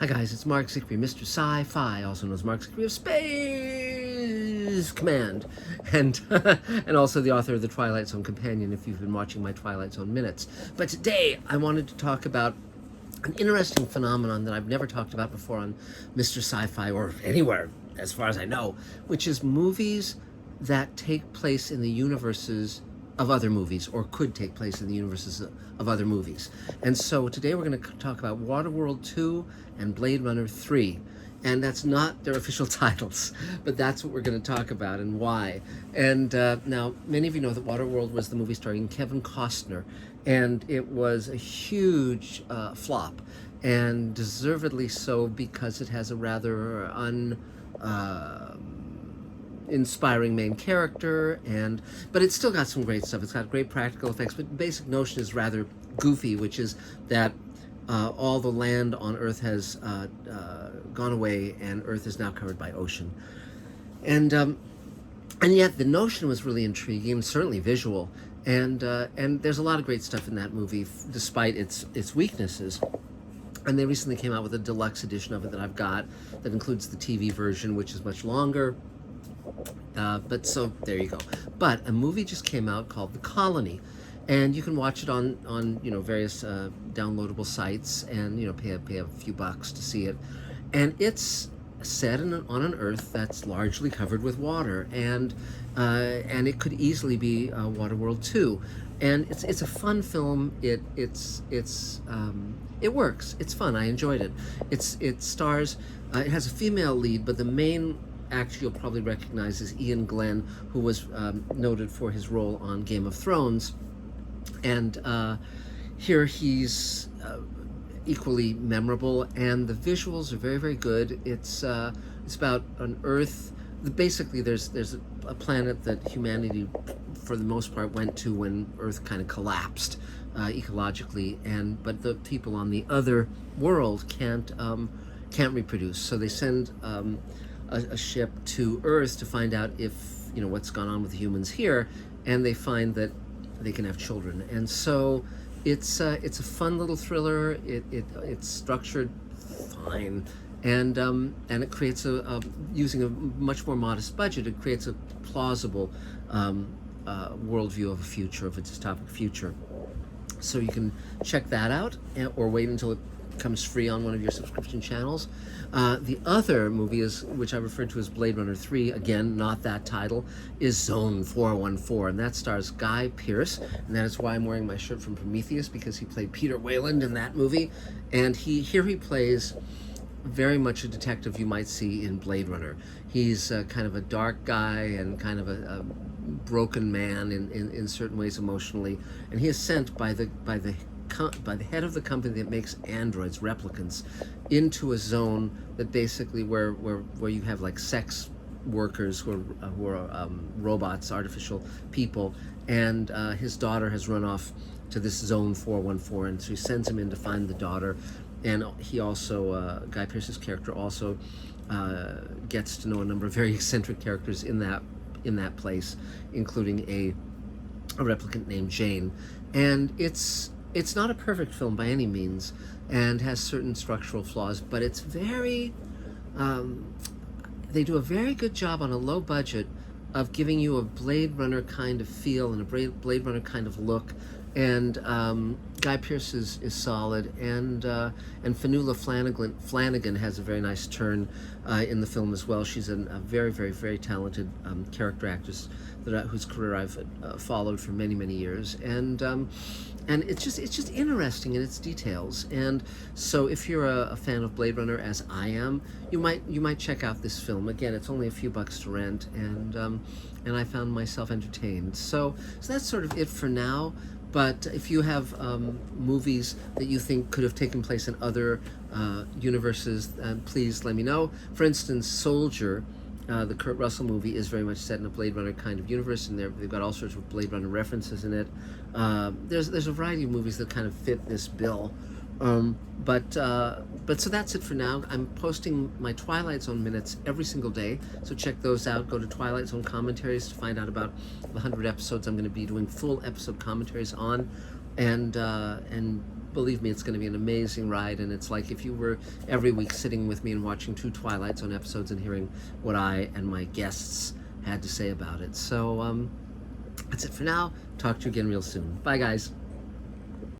Hi guys, it's Mark Zickery, Mr. Sci-Fi, also known as Mark Zickery of Space Command, and and also the author of the Twilight Zone Companion if you've been watching my Twilight Zone minutes. But today I wanted to talk about an interesting phenomenon that I've never talked about before on Mr. Sci-Fi or anywhere as far as I know, which is movies that take place in the universes of other movies, or could take place in the universes of other movies. And so today we're going to talk about Waterworld 2 and Blade Runner 3. And that's not their official titles, but that's what we're going to talk about and why. And now, many of you know that Waterworld was the movie starring Kevin Costner, and it was a huge flop, and deservedly so, because it has a rather inspiring main character, but it's still got some great stuff. It's got great practical effects, but the basic notion is rather goofy, which is that all the land on Earth has gone away, and Earth is now covered by ocean. And yet the notion was really intriguing, certainly visual, and there's a lot of great stuff in that movie, despite its weaknesses. And they recently came out with a deluxe edition of it that I've got, that includes the TV version, which is much longer. But so there you go. But a movie just came out called The Colony, and you can watch it on various downloadable sites, and pay a few bucks to see it. And it's set on an Earth that's largely covered with water, and it could easily be Waterworld 2. And it's a fun film. It works. It's fun. I enjoyed it. It stars. It has a female lead, but the main actor you'll probably recognize is Ian Glenn, who was noted for his role on Game of Thrones. And here he's equally memorable, and the visuals are very, very good. It's about an Earth. Basically, there's a planet that humanity, for the most part, went to when Earth kind of collapsed ecologically, but the people on the other world can't reproduce. So they send a ship to Earth to find out if what's gone on with the humans here, and they find that they can have children. And so it's a fun little thriller. It's structured fine, and it creates using a much more modest budget, it creates a plausible worldview of a dystopic future. So you can check that out, or wait until it comes free on one of your subscription channels. The other movie, which I referred to as Blade Runner 3, again, not that title, is Zone 414, and that stars Guy Pearce, and that is why I'm wearing my shirt from Prometheus, because he played Peter Weyland in that movie, and here he plays very much a detective you might see in Blade Runner. He's kind of a dark guy and kind of a broken man in certain ways emotionally, and he is sent by the head of the company that makes androids, replicants, into a zone that basically where you have like sex workers who are robots, artificial people, and his daughter has run off to this Zone 414, and so he sends him in to find the daughter. And he also, Guy Pearce's character, also gets to know a number of very eccentric characters in that place, including a replicant named Jane. And it's not a perfect film by any means, and has certain structural flaws, but it's very, they do a very good job on a low budget of giving you a Blade Runner kind of feel and a Blade Runner kind of look. And Guy Pearce is solid, and Fionnuala Flanagan has a very nice turn in the film as well. She's a very, very, very talented character actress whose career I've followed for many, many years, and it's just interesting in its details. And so if you're a fan of Blade Runner, as I am, you might check out this film. Again, it's only a few bucks to rent, and I found myself entertained. So that's sort of it for now. But if you have movies that you think could have taken place in other universes, please let me know. For instance, Soldier, the Kurt Russell movie, is very much set in a Blade Runner kind of universe, and they've got all sorts of Blade Runner references in it. There's a variety of movies that kind of fit this bill. But so that's it for now. I'm posting my Twilight Zone minutes every single day, so check those out. Go to Twilight Zone commentaries to find out about the 100 episodes I'm going to be doing full episode commentaries on, and believe me, it's going to be an amazing ride. And it's like if you were every week sitting with me and watching 2 Twilight Zone episodes and hearing what I and my guests had to say about it. So that's it for now. Talk to you again real soon. Bye, guys.